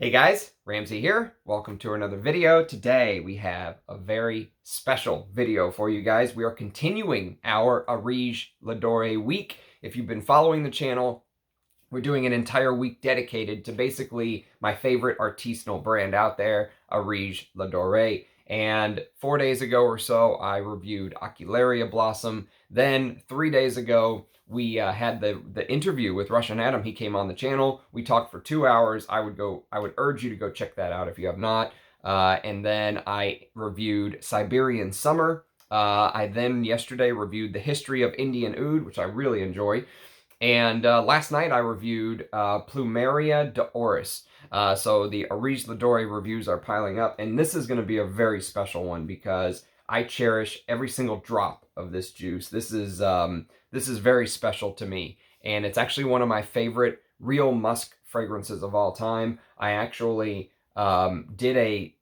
Hey guys, Ramsey here. Welcome to another video. Today we have a very special video for you guys. We are continuing our Areej Le Dore week. If you've been following the channel, we're doing an entire week dedicated to basically my favorite artisanal brand out there, Areej Le Dore. And 4 days ago or so, I reviewed Ocularia Blossom. Then 3 days ago, we had the interview with Russian Adam. He came on the channel. We talked for 2 hours. I would urge you to go check that out if you have not. And then I reviewed Siberian Summer. I then yesterday reviewed the history of Indian Oud, which I really enjoy. And last night I reviewed Plumeria de Oris. So the Areej Le Dore reviews are piling up, and this is going to be a very special one because I cherish every single drop of this juice. This is very special to me, and it's actually one of my favorite real musk fragrances of all time. I actually did a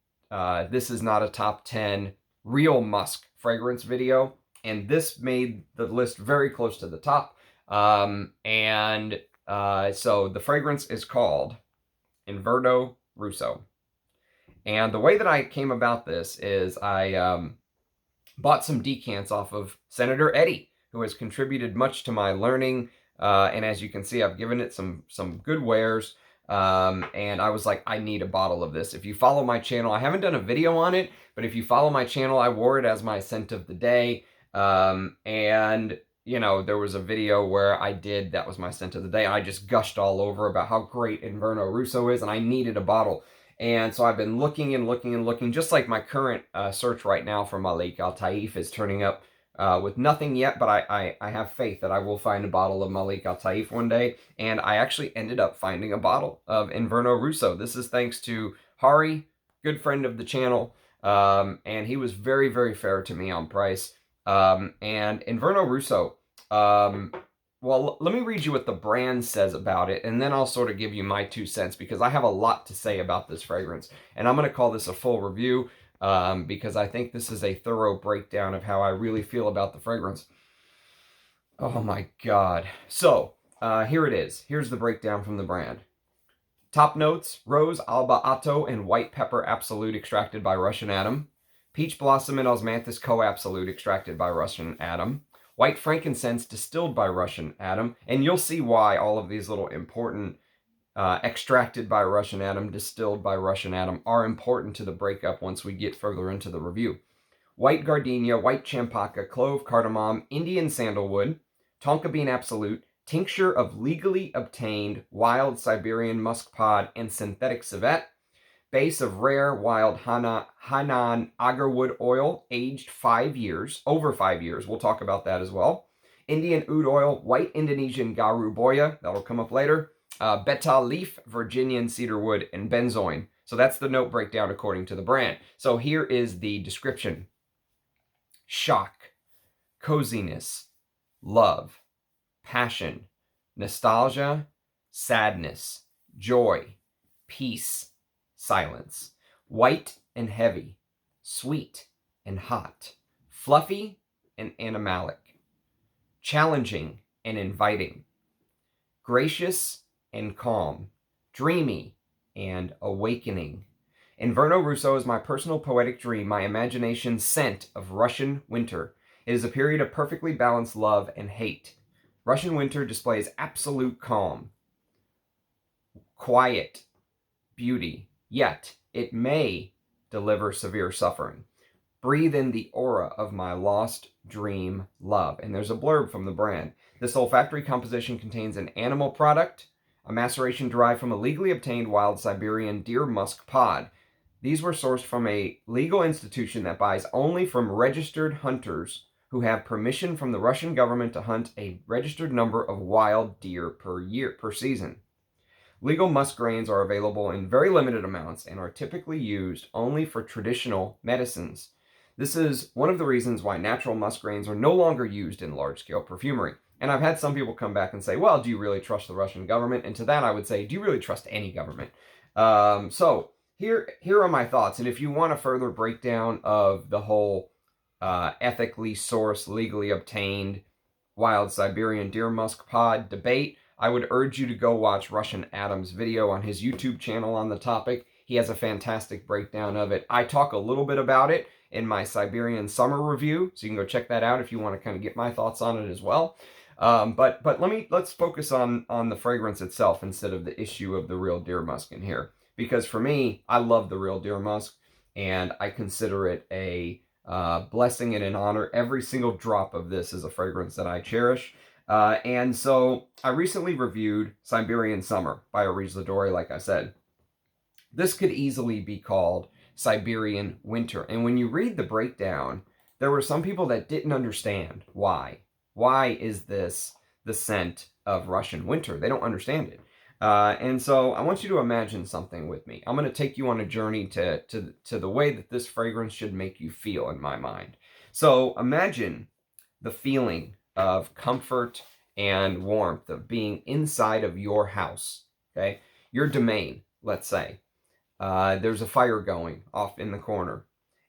this is not a top 10 real musk fragrance video, and this made the list very close to the top. So the fragrance is called Inverno Russo. And the way that I came about this is I bought some decants off of Senator Eddie, who has contributed much to my learning. And as you can see, I've given it some good wears. And I was like, I need a bottle of this. If you follow my channel, I haven't done a video on it, but if you follow my channel, I wore it as my scent of the day. And you know, there was a video where that was my scent of the day. I just gushed all over about how great Inverno Russo is, and I needed a bottle. And so I've been looking and looking and looking, just like my current search right now for Malik Al-Taif is turning up with nothing yet, but I have faith that I will find a bottle of Malik Al-Taif one day. And I actually ended up finding a bottle of Inverno Russo. This is thanks to Hari, good friend of the channel, and he was very, very fair to me on price. And Inverno Russo, well, let me read you what the brand says about it, and then I'll sort of give you my 2 cents, because I have a lot to say about this fragrance. And I'm going to call this a full review, because I think this is a thorough breakdown of how I really feel about the fragrance. Oh my God. So, here it is. Here's the breakdown from the brand. Top notes: rose, alba, atto, and white pepper absolute extracted by Russian Adam. Peach blossom and osmanthus co-absolute extracted by Russian Adam. White frankincense distilled by Russian Adam. And you'll see why all of these little important extracted by Russian Adam, distilled by Russian Adam are important to the breakup once we get further into the review. White gardenia, white champaca, clove, cardamom, Indian sandalwood, tonka bean absolute, tincture of legally obtained wild Siberian musk pod and synthetic civet, base of rare wild Hainan agarwood oil, aged 5 years, over 5 years. We'll talk about that as well. Indian oud oil, white Indonesian garu boya, that'll come up later. Betal leaf, Virginian cedarwood, and benzoin. So that's the note breakdown according to the brand. So here is the description. Shock, coziness, love, passion, nostalgia, sadness, joy, peace, silence. White and heavy, sweet and hot, fluffy and animalic, challenging and inviting, gracious and calm, dreamy and awakening. Inverno Russo is my personal poetic dream, my imagination's scent of Russian winter. It is a period of perfectly balanced love and hate. Russian winter displays absolute calm, quiet, beauty, yet it may deliver severe suffering. Breathe in the aura of my lost dream love. And there's a blurb from the brand. This olfactory composition contains an animal product, a maceration derived from a legally obtained wild Siberian deer musk pod. These were sourced from a legal institution that buys only from registered hunters who have permission from the Russian government to hunt a registered number of wild deer per season. Legal musk grains are available in very limited amounts and are typically used only for traditional medicines. This is one of the reasons why natural musk grains are no longer used in large-scale perfumery. And I've had some people come back and say, well, do you really trust the Russian government? And to that I would say, do you really trust any government? So here are my thoughts. And if you want a further breakdown of the whole ethically sourced, legally obtained wild Siberian deer musk pod debate, I would urge you to go watch Russian Adam's video on his YouTube channel on the topic. He has a fantastic breakdown of it. I talk a little bit about it in my Siberian summer review, so you can go check that out if you want to kind of get my thoughts on it as well. But let's focus on the fragrance itself instead of the issue of the real deer musk in here, because for me, I love the real deer musk, and I consider it a blessing and an honor. Every single drop of this is a fragrance that I cherish. And so I recently reviewed Siberian Summer by Areej Le Dore, like I said. This could easily be called Siberian Winter. And when you read the breakdown, there were some people that didn't understand why. Why is this the scent of Russian winter? They don't understand it. And so I want you to imagine something with me. I'm going to take you on a journey to the way that this fragrance should make you feel in my mind. So imagine the feeling of comfort and warmth of being inside of your house, okay? Your domain, let's say. There's a fire going off in the corner,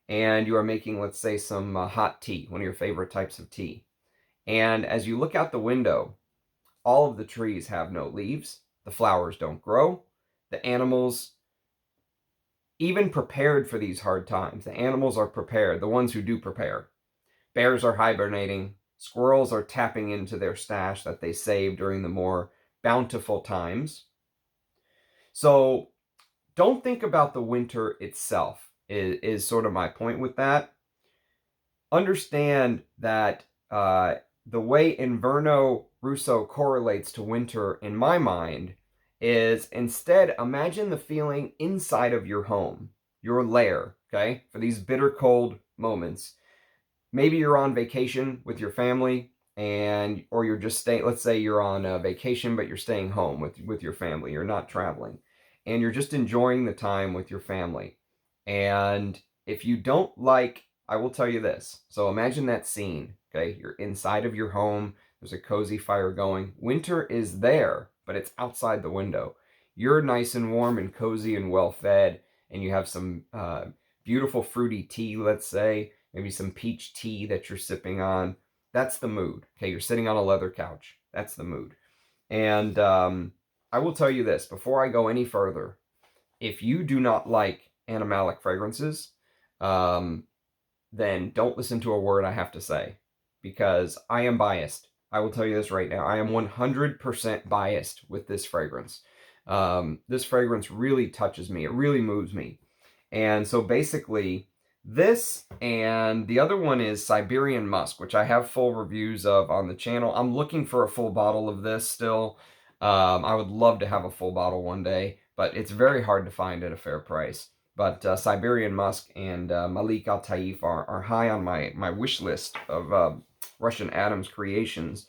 and you are making, let's say, some hot tea, one of your favorite types of tea. And as you look out the window, all of the trees have no leaves, the flowers don't grow, the animals, even prepared for these hard times, the animals are prepared, the ones who do prepare. Bears are hibernating, squirrels are tapping into their stash that they saved during the more bountiful times. So don't think about the winter itself, is sort of my point with that. Understand that the way Inverno Russo correlates to winter in my mind is, instead, imagine the feeling inside of your home, your lair, okay, for these bitter cold moments. Maybe you're on vacation with your family, or you're just staying, let's say you're on a vacation, but you're staying home with your family, you're not traveling, and you're just enjoying the time with your family. And if you don't like, I will tell you this. So imagine that scene, okay? You're inside of your home, there's a cozy fire going. Winter is there, but it's outside the window. You're nice and warm and cozy and well-fed, and you have some beautiful fruity tea, let's say, maybe some peach tea that you're sipping on. That's the mood, okay? You're sitting on a leather couch. That's the mood. And I will tell you this, before I go any further, if you do not like animalic fragrances, then don't listen to a word I have to say, because I am biased. I will tell you this right now. I am 100% biased with this fragrance. This fragrance really touches me. It really moves me. And so basically, this and the other one is Siberian Musk, which I have full reviews of on the channel. I'm looking for a full bottle of this still. I would love to have a full bottle one day, but it's very hard to find at a fair price. But Siberian Musk and Malik Al-Taif are high on my wish list of Russian Adam's creations.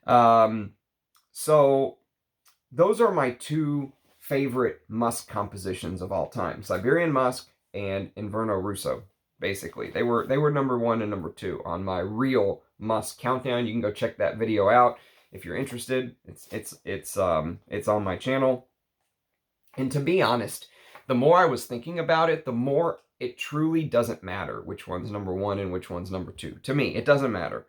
So those are my two favorite musk compositions of all time: Siberian Musk and Inverno Russo. Basically, they were number 1 and number 2 on my real musk countdown. You can go check that video out if you're interested. It's on my channel. And to be honest, the more I was thinking about it, the more it truly doesn't matter which one's number 1 and which one's number 2. To me, it doesn't matter.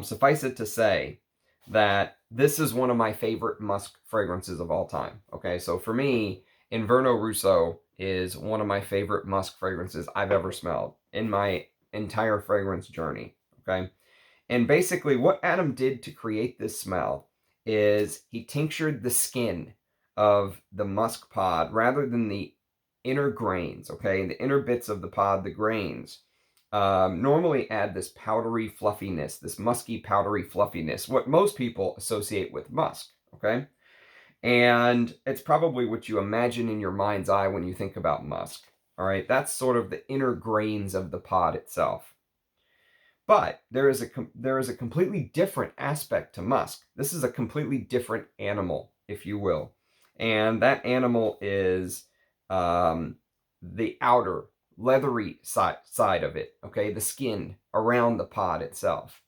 Suffice it to say that this is one of my favorite musk fragrances of all time. Okay, so for me, Inverno Russo is one of my favorite musk fragrances I've ever smelled in my entire fragrance journey. Okay, and basically what Adam did to create this smell is he tinctured the skin of the musk pod rather than the inner grains. Okay, the inner bits of the pod, the grains, normally add this powdery fluffiness, this musky powdery fluffiness, what most people associate with musk. Okay, and it's probably what you imagine in your mind's eye when you think about musk. All right, that's sort of the inner grains of the pod itself. But there is a completely different aspect to musk. This is a completely different animal, if you will. And that animal is the outer, leathery side of it, okay? The skin around the pod itself.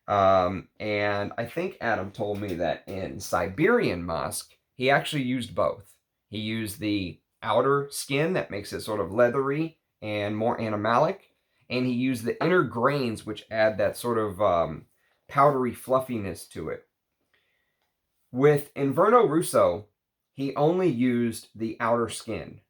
And I think Adam told me that in Siberian Musk, he actually used both. He used the outer skin that makes it sort of leathery and more animalic, and he used the inner grains, which add that sort of powdery fluffiness to it. With Inverno Russo, he only used the outer skin,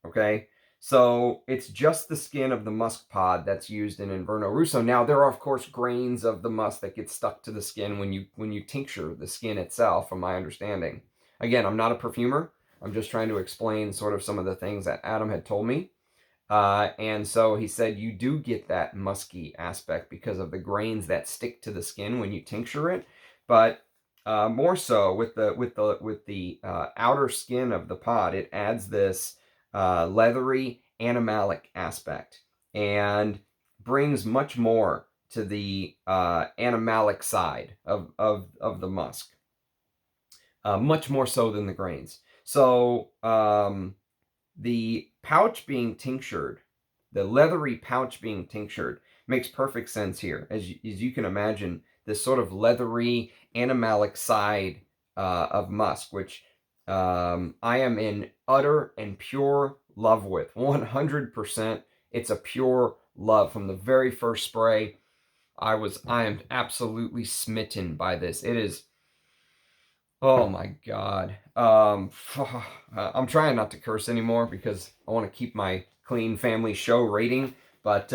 okay? So it's just the skin of the musk pod that's used in Inverno Russo. Now, there are, of course, grains of the musk that get stuck to the skin when you tincture the skin itself, from my understanding. Again, I'm not a perfumer. I'm just trying to explain sort of some of the things that Adam had told me. And so he said you do get that musky aspect because of the grains that stick to the skin when you tincture it. But more so with the outer skin of the pod, it adds this leathery animalic aspect and brings much more to the animalic side of the musk, much more so than the grains. So the pouch being tinctured, the leathery pouch being tinctured, makes perfect sense here. As you can imagine, this sort of leathery animalic side of musk, which I am in utter and pure love with, 100%. It's a pure love from the very first spray. I am absolutely smitten by this. It is, oh my God. I'm trying not to curse anymore because I want to keep my clean family show rating. But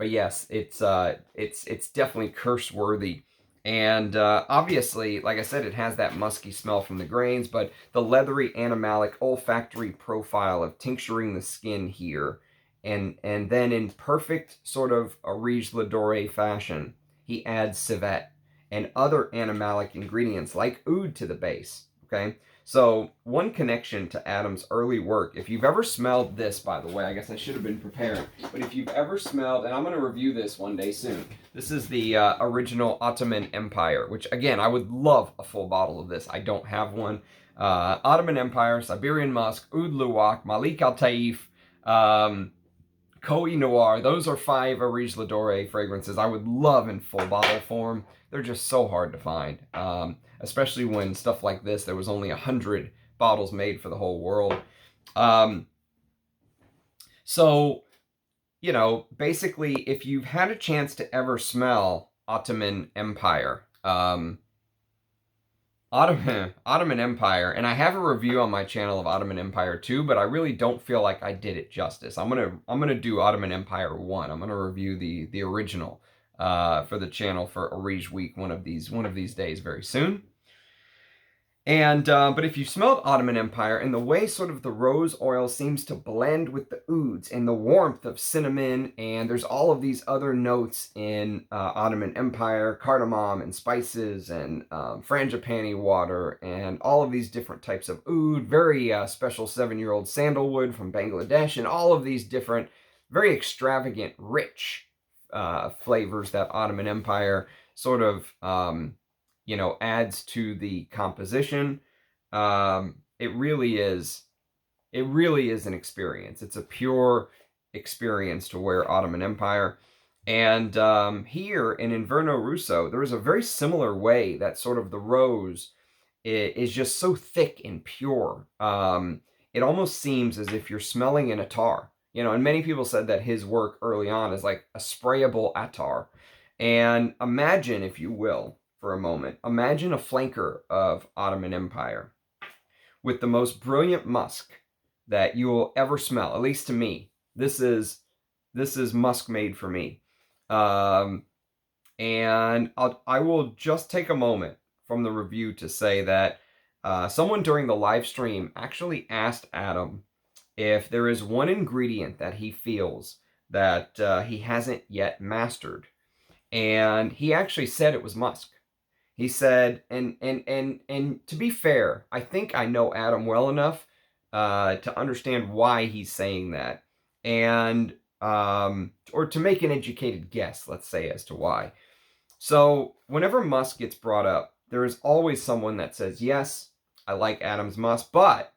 yes, it's definitely curse worthy. And obviously, like I said, it has that musky smell from the grains, but the leathery animalic olfactory profile of tincturing the skin here, and then in perfect sort of Areej Le Dore fashion, he adds civet and other animalic ingredients like oud to the base, okay? So one connection to Adam's early work, if you've ever smelled this, by the way, I guess I should have been prepared, but if you've ever smelled, and I'm going to review this one day soon, this is the original Ottoman Empire, which again, I would love a full bottle of this. I don't have one. Ottoman Empire, Siberian Musk, Oud Luwak, Malik Al-Taif, Koh-i Noir. Those are 5 Areej Le Dore fragrances I would love in full bottle form. They're just so hard to find, especially when stuff like this, there was only 100 bottles made for the whole world. So, you know, basically, if you've had a chance to ever smell Ottoman Empire, Ottoman Empire, and I have a review on my channel of Ottoman Empire 2, but I really don't feel like I did it justice. I'm gonna do Ottoman Empire 1. I'm gonna review the original for the channel for Areej Week one of these days very soon. And but if you smelled Ottoman Empire, and the way sort of the rose oil seems to blend with the ouds and the warmth of cinnamon, and there's all of these other notes in Ottoman Empire, cardamom and spices and frangipani water and all of these different types of oud, very special 7-year-old sandalwood from Bangladesh, and all of these different, very extravagant, rich flavors that Ottoman Empire sort of you know, adds to the composition. It really is an experience. It's a pure experience to wear Ottoman Empire. And here in Inverno Russo, there is a very similar way that sort of the rose is just so thick and pure. It almost seems as if you're smelling an attar. You know, and many people said that his work early on is like a sprayable attar. And imagine, if you will, for a moment, imagine a flanker of Ottoman Empire with the most brilliant musk that you will ever smell, at least to me. This is musk made for me. And I will just take a moment from the review to say that someone during the live stream actually asked Adam if there is one ingredient that he feels that he hasn't yet mastered. And he actually said it was musk. He said, and to be fair, I think I know Adam well enough to understand why he's saying that, and or to make an educated guess, let's say, as to why. So whenever musk gets brought up, there is always someone that says, yes, I like Adam's musk, but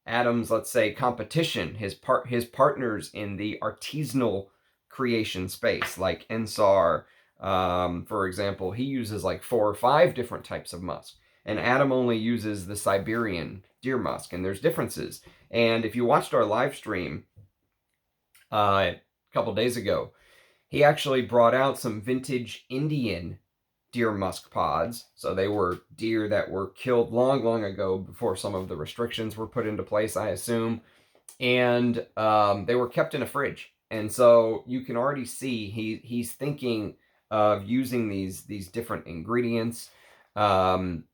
Adam's, let's say, competition, his partners in the artisanal creation space, like Ensar, for example, he uses like 4 or 5 different types of musk, and Adam only uses the Siberian deer musk, and there's differences. And if you watched our live stream a couple days ago, he actually brought out some vintage Indian deer musk pods. So they were deer that were killed long, long ago before some of the restrictions were put into place, I assume. And they were kept in a fridge. And so you can already see he's thinking of using these different ingredients and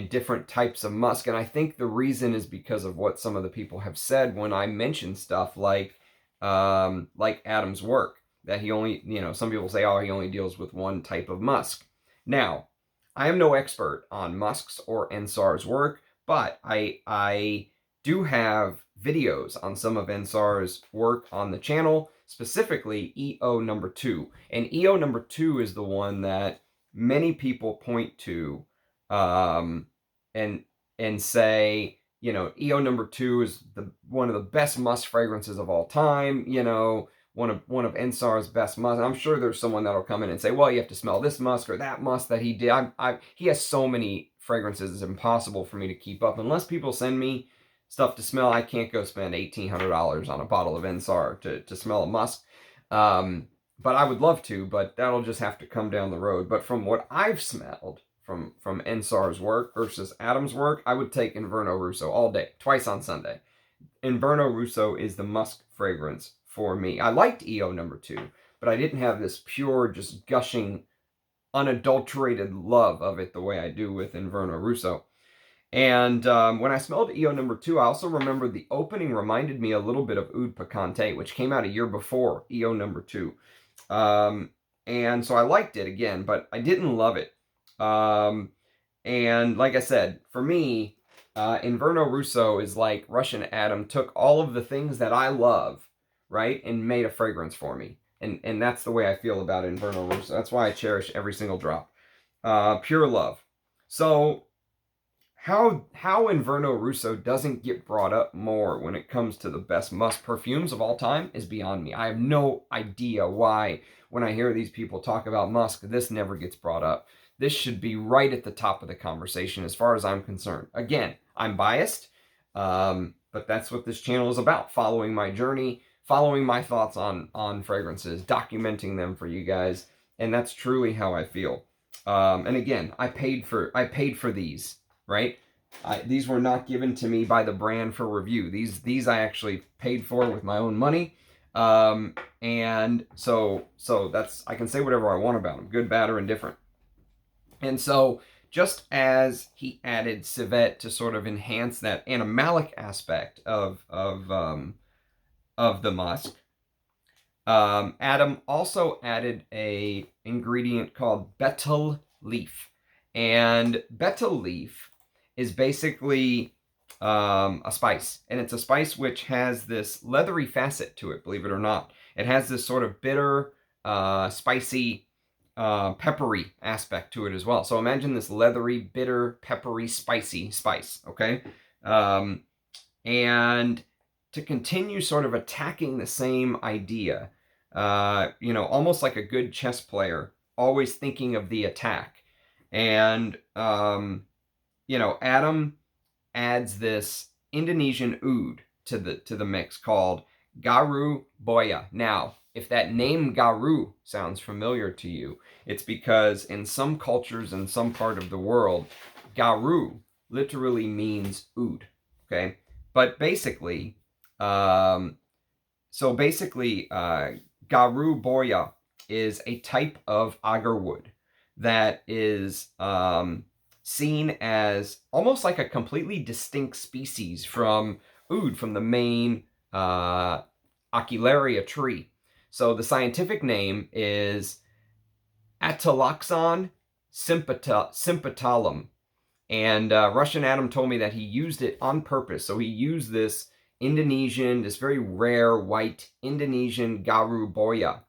different types of musk. And I think the reason is because of what some of the people have said when I mention stuff like Adam's work, that he only, some people say, oh, he only deals with one type of musk. Now, I am no expert on musks or Ensar's work, but I do have videos on some of Ensar's work on the channel, specifically EO number 2. And EO number 2 is the one that many people point to and say, EO number 2 is one of the best musk fragrances of all time, one of Ensar's best musk. I'm sure there's someone that'll come in and say, well, you have to smell this musk or that musk that he did. He has so many fragrances, it's impossible for me to keep up. Unless people send me stuff to smell, I can't go spend $1,800 on a bottle of Ensar to smell a musk. But I would love to, but that'll just have to come down the road. But from what I've smelled from Ensar's work versus Adam's work, I would take Inverno Russo all day, twice on Sunday. Inverno Russo is the musk fragrance for me. I liked EO number 2, but I didn't have this pure, just gushing, unadulterated love of it the way I do with Inverno Russo. And when I smelled EO number 2, I also remember the opening reminded me a little bit of Oud Picante, which came out a year before EO number 2. And so I liked it again, but I didn't love it. And like I said, for me, Inverno Russo is like Russian Adam took all of the things that I love, right, and made a fragrance for me. And that's the way I feel about Inverno Russo. That's why I cherish every single drop. Pure love. So how Inverno Russo doesn't get brought up more when it comes to the best musk perfumes of all time is beyond me. I have no idea why when I hear these people talk about musk, this never gets brought up. This should be right at the top of the conversation as far as I'm concerned. Again, I'm biased, but that's what this channel is about. Following my journey, following my thoughts on fragrances, documenting them for you guys. And that's truly how I feel. And again, I paid for these. Right? These were not given to me by the brand for review. These I actually paid for with my own money. And so that's, I can say whatever I want about them, good, bad, or indifferent. And so just as he added civet to sort of enhance that animalic aspect of the musk, Adam also added a ingredient called betel leaf. And betel leaf is basically a spice. And it's a spice which has this leathery facet to it, believe it or not. It has this sort of bitter, spicy, peppery aspect to it as well. So imagine this leathery, bitter, peppery, spicy spice, okay? And to continue sort of attacking the same idea, almost like a good chess player, always thinking of the attack. And, Adam adds this Indonesian oud to the mix called Garu Boya. Now, if that name Garu sounds familiar to you, it's because in some cultures in some part of the world, Garu literally means oud, okay? But basically, Garu Boya is a type of agarwood that is seen as almost like a completely distinct species from oud, from the main Aquilaria tree. So the scientific name is Ateloxon sympatalum. And Russian Adam told me that he used it on purpose. So he used this very rare white Indonesian Garu Boya,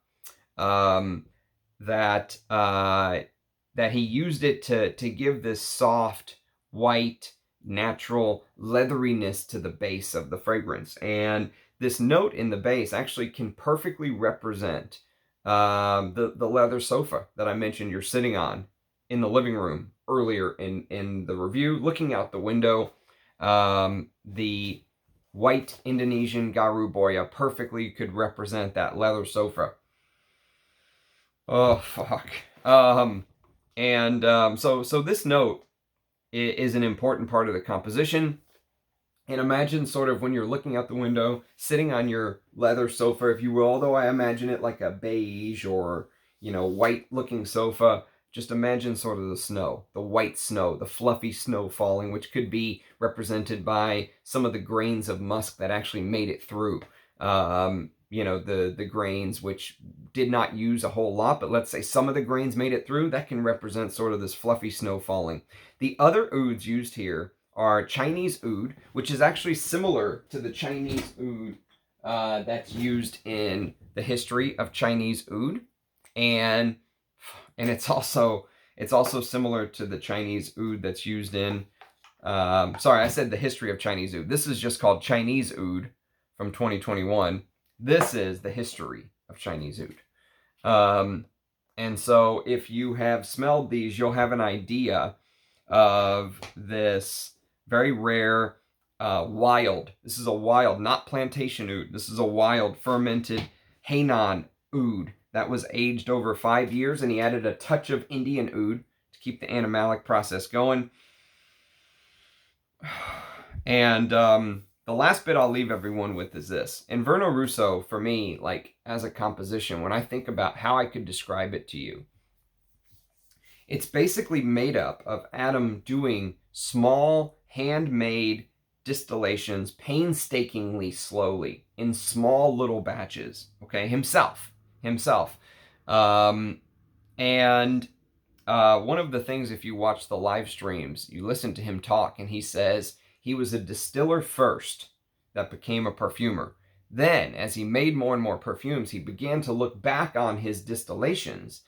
that he used it to give this soft, white, natural leatheriness to the base of the fragrance. And this note in the base actually can perfectly represent the leather sofa that I mentioned you're sitting on in the living room earlier in the review. Looking out the window, the white Indonesian Garu Boya perfectly could represent that leather sofa. Oh, fuck. And so this note is an important part of the composition. And imagine sort of when you're looking out the window, sitting on your leather sofa, if you will, although I imagine it like a beige or, white looking sofa. Just imagine sort of the snow, the white snow, the fluffy snow falling, which could be represented by some of the grains of musk that actually made it through. The grains which did not use a whole lot, but let's say some of the grains made it through, that can represent sort of this fluffy snow falling. The other ouds used here are Chinese oud, which is actually similar to the Chinese oud that's used in the history of Chinese oud, and it's also similar to the Chinese oud that's used in. Sorry, I said the history of Chinese oud. This is just called Chinese oud from 2021. This is the history of Chinese oud. And so if you have smelled these, you'll have an idea of this very rare, wild. This is a wild, not plantation oud. This is a wild fermented Hainan oud that was aged over 5 years, and he added a touch of Indian oud to keep the animalic process going. And the last bit I'll leave everyone with is this. Inverno Russo, for me, like as a composition, when I think about how I could describe it to you, it's basically made up of Adam doing small, handmade distillations painstakingly slowly in small little batches, okay, himself. And one of the things, if you watch the live streams, you listen to him talk, and he says he was a distiller first that became a perfumer. Then, as he made more and more perfumes, he began to look back on his distillations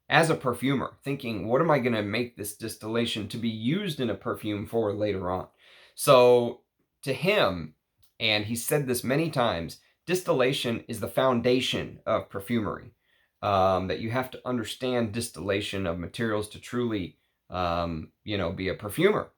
as a perfumer, thinking, what am I going to make this distillation to be used in a perfume for later on? So to him, and he said this many times, distillation is the foundation of perfumery. That you have to understand distillation of materials to truly, be a perfumer.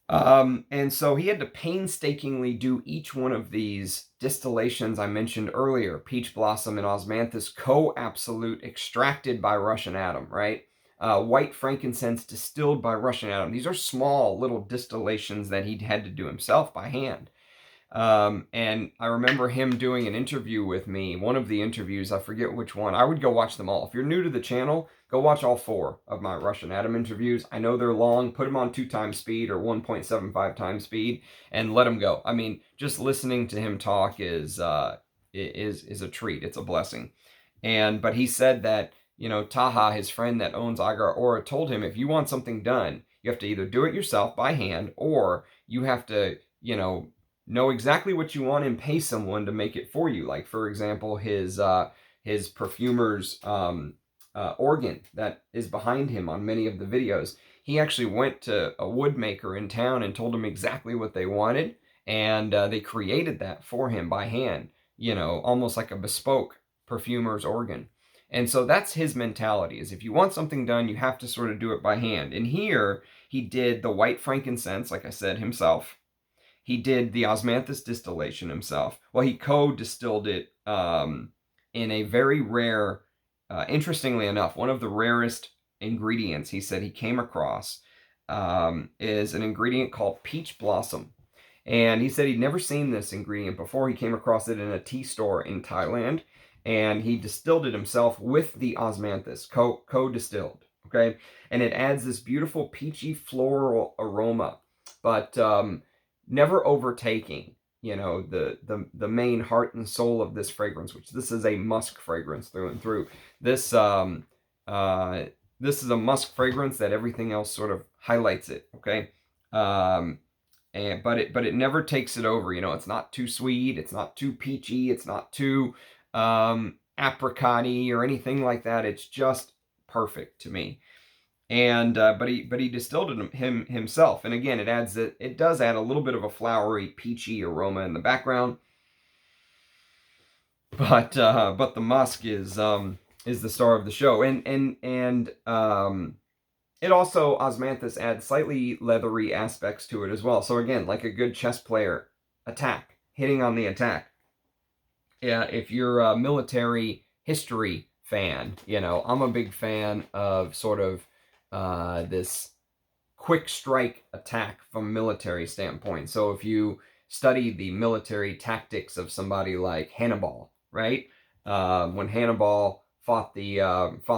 And so he had to painstakingly do each one of these distillations I mentioned earlier, peach blossom and osmanthus co-absolute extracted by Russian Adam, right? White frankincense distilled by Russian Adam. These are small little distillations that he had to do himself by hand. And I remember him doing an interview with me, one of the interviews, I forget which one. I would go watch them all. If you're new to the channel, go watch all 4 of my Russian Adam interviews. I know they're long. Put them on 2 times speed or 1.75 times speed and let them go. I mean, just listening to him talk is a treat. It's a blessing. But he said that, Taha, his friend that owns Agar Aura, told him, if you want something done, you have to either do it yourself by hand, or you have to, know exactly what you want and pay someone to make it for you. Like, for example, his perfumer's organ that is behind him on many of the videos. He actually went to a wood maker in town and told him exactly what they wanted, and they created that for him by hand, almost like a bespoke perfumer's organ. And so that's his mentality, is if you want something done, you have to sort of do it by hand. And here, he did the white frankincense, like I said, himself. He did the osmanthus distillation himself. Well, he co-distilled it in a very rare, interestingly enough, one of the rarest ingredients he said he came across is an ingredient called peach blossom. And he said he'd never seen this ingredient before. He came across it in a tea store in Thailand, and he distilled it himself with the osmanthus, co-distilled, okay? And it adds this beautiful peachy floral aroma, but never overtaking, the main heart and soul of this fragrance, which this is a musk fragrance through and through. This is a musk fragrance that everything else sort of highlights it, okay? But it never takes it over. It's not too sweet, it's not too peachy, it's not too apricot-y or anything like that. It's just perfect to me. And but he distilled it himself, and again, it does add a little bit of a flowery, peachy aroma in the background. But the musk is the star of the show, and it also, osmanthus adds slightly leathery aspects to it as well. So again, like a good chess player, hitting on the attack. Yeah, if you're a military history fan, I'm a big fan of sort of this quick strike attack from a military standpoint. So if you study the military tactics of somebody like Hannibal, right? When Hannibal fought the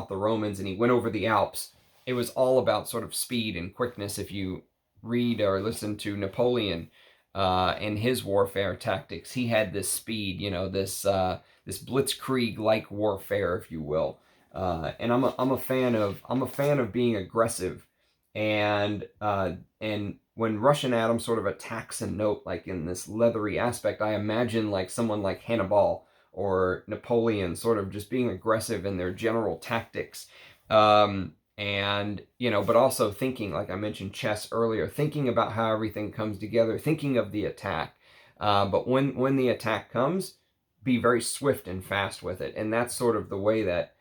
Romans and he went over the Alps, it was all about sort of speed and quickness. If you read or listen to Napoleon and his warfare tactics, he had this speed, this blitzkrieg-like warfare, if you will. And I'm a fan of being aggressive, and when Russian Adam sort of attacks a note like in this leathery aspect, I imagine like someone like Hannibal or Napoleon sort of just being aggressive in their general tactics. But also thinking, like I mentioned chess earlier, thinking about how everything comes together, thinking of the attack. But when the attack comes, be very swift and fast with it. And that's sort of the way that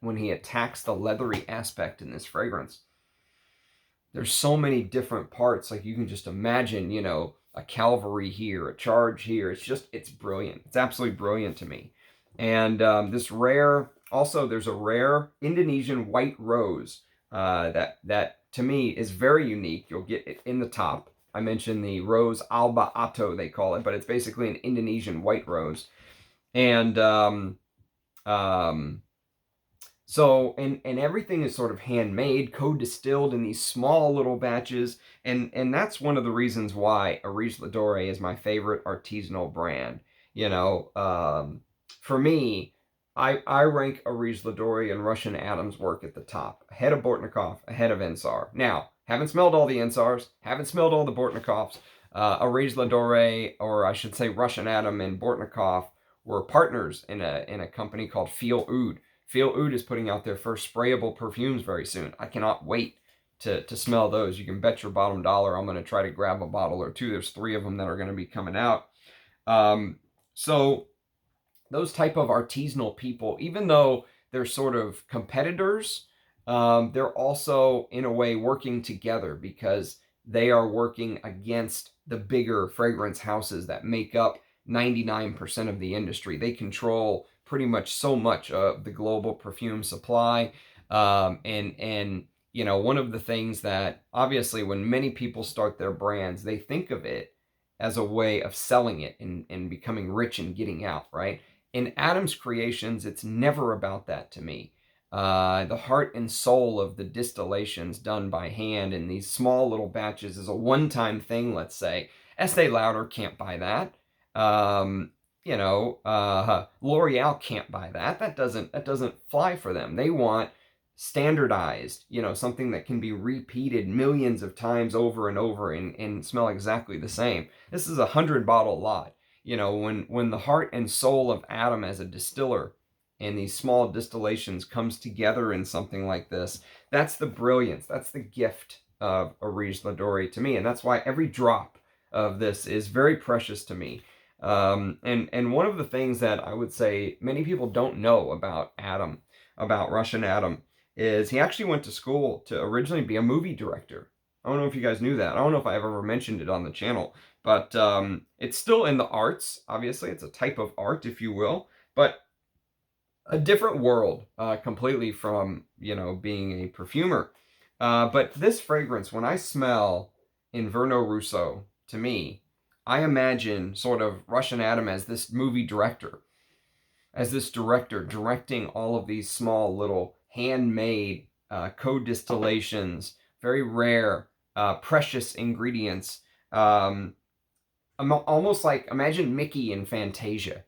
when he attacks the leathery aspect in this fragrance, there's so many different parts. Like you can just imagine, a cavalry here, a charge here. It's brilliant. It's absolutely brilliant to me. And there's a rare Indonesian white rose that to me is very unique. You'll get it in the top. I mentioned the rose Alba Ato, they call it, but it's basically an Indonesian white rose. And so everything is sort of handmade, co-distilled in these small little batches, and that's one of the reasons why Areej Le Dore is my favorite artisanal brand. For me, I rank Areej Le Dore and Russian Adam's work at the top, ahead of Bortnikov, ahead of Ensar. Now, haven't smelled all the Ensars, haven't smelled all the Bortnikovs. Areej Le Dore, or I should say Russian Adam and Bortnikov, were partners in a company called Feel Oud. Feel Oud is putting out their first sprayable perfumes very soon. I cannot wait to smell those. You can bet your bottom dollar I'm going to try to grab a bottle or two. There's 3 of them that are going to be coming out. So those type of artisanal people, even though they're sort of competitors, they're also in a way working together because they are working against the bigger fragrance houses that make up 99% of the industry. They control pretty much so much of the global perfume supply. One of the things that obviously when many people start their brands, they think of it as a way of selling it and becoming rich and getting out, right? In Adam's creations, it's never about that to me. The heart and soul of the distillations done by hand in these small little batches is a one-time thing, let's say. Estee Lauder can't buy that. L'Oreal can't buy that. That doesn't fly for them. They want standardized, something that can be repeated millions of times over and over and smell exactly the same. This is a 100-bottle lot. When the heart and soul of Adam as a distiller and these small distillations comes together in something like this, that's the brilliance. That's the gift of Areej Le Dore to me. And that's why every drop of this is very precious to me. And one of the things that I would say many people don't know about Adam, about Russian Adam, is he actually went to school to originally be a movie director. I don't know if you guys knew that. I don't know if I ever mentioned it on the channel, but it's still in the arts. Obviously, it's a type of art, if you will, but a different world completely from, being a perfumer. But this fragrance, when I smell Inverno Russo, to me, I imagine sort of Russian Adam as this movie director, directing all of these small little handmade co-distillations, very rare, precious ingredients. Almost like, imagine Mickey in Fantasia,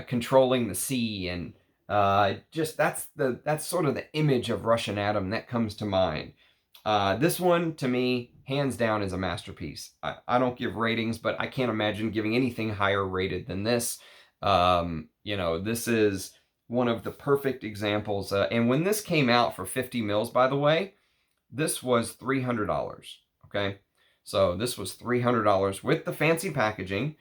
controlling the sea, and that's sort of the image of Russian Adam that comes to mind. This one, to me, hands down, is a masterpiece. I don't give ratings, but I can't imagine giving anything higher rated than this. This is one of the perfect examples. And when this came out for 50 mils, by the way, this was $300. Okay, so this was $300 with the fancy packaging,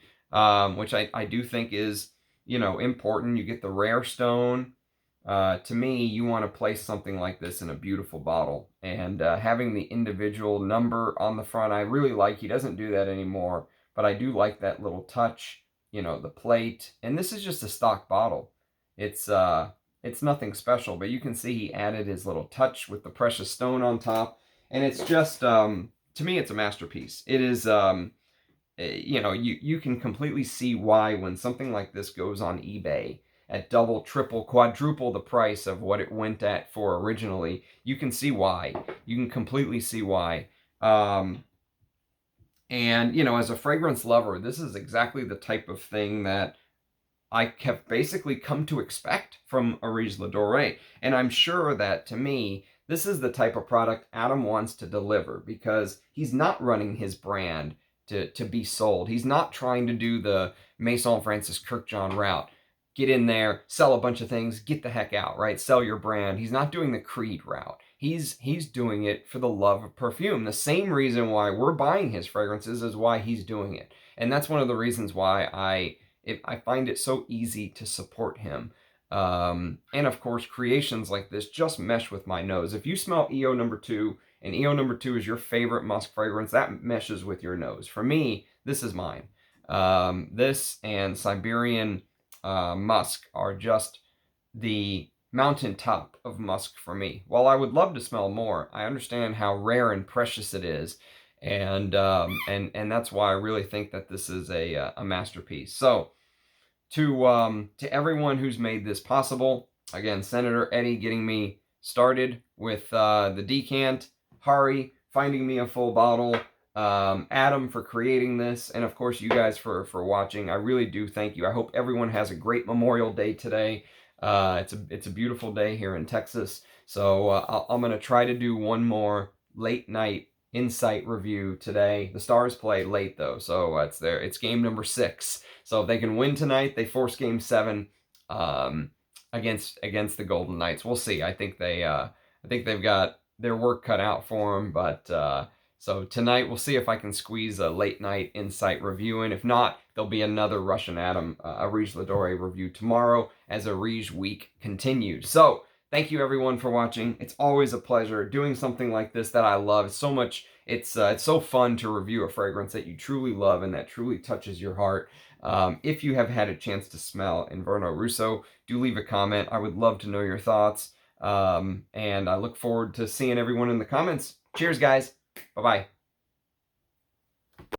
which I do think is important. You get the rare stone. To me, you want to place something like this in a beautiful bottle, and having the individual number on the front, I really like. He doesn't do that anymore, but I do like that little touch, the plate. And this is just a stock bottle. It's It's nothing special, but you can see he added his little touch with the precious stone on top, and it's just to me it's a masterpiece. It is you know, you can completely see why when something like this goes on eBay at double, triple, quadruple the price of what it went at for originally, you can see why. You can completely see why. And you know, as a fragrance lover, this is exactly the type of thing that I have basically come to expect from Areej Le Dore. And I'm sure that, to me, this is the type of product Adam wants to deliver, because he's not running his brand to be sold. He's not trying to do the Maison Francis Kirkjohn route. Get in there, sell a bunch of things, get the heck out, right? Sell your brand. He's not doing the Creed route. He's doing it for the love of perfume. The same reason why we're buying his fragrances is why he's doing it. And that's one of the reasons why I find it so easy to support him. And of course, creations like this just mesh with my nose. If you smell EO number 2, and EO number 2 is your favorite musk fragrance, that meshes with your nose. For me, this is mine. This and Siberian Musk are just the mountaintop of musk for me. While I would love to smell more, I understand how rare and precious it is, and that's why I really think that this is a masterpiece. So to everyone who's made this possible, again, Senator Eddie getting me started with the decant, Hari finding me a full bottle, Adam for creating this, and of course you guys for watching. I really do thank you. I hope everyone has a great Memorial Day today. It's a beautiful day here in Texas, so I'm gonna try to do one more late night insight review today. The Stars play late though, so it's game number 6. So if they can win tonight, they force game 7 against the Golden Knights. We'll see. I think they've got their work cut out for them, but so tonight we'll see if I can squeeze a late night insight review in. If not, there'll be another Russian Adam Areej Le Dore review tomorrow as Areej week continues. So thank you everyone for watching. It's always a pleasure doing something like this that I love so much. It's so fun to review a fragrance that you truly love and that truly touches your heart. If you have had a chance to smell Inverno Russo, do leave a comment. I would love to know your thoughts. And I look forward to seeing everyone in the comments. Cheers, guys. Bye-bye.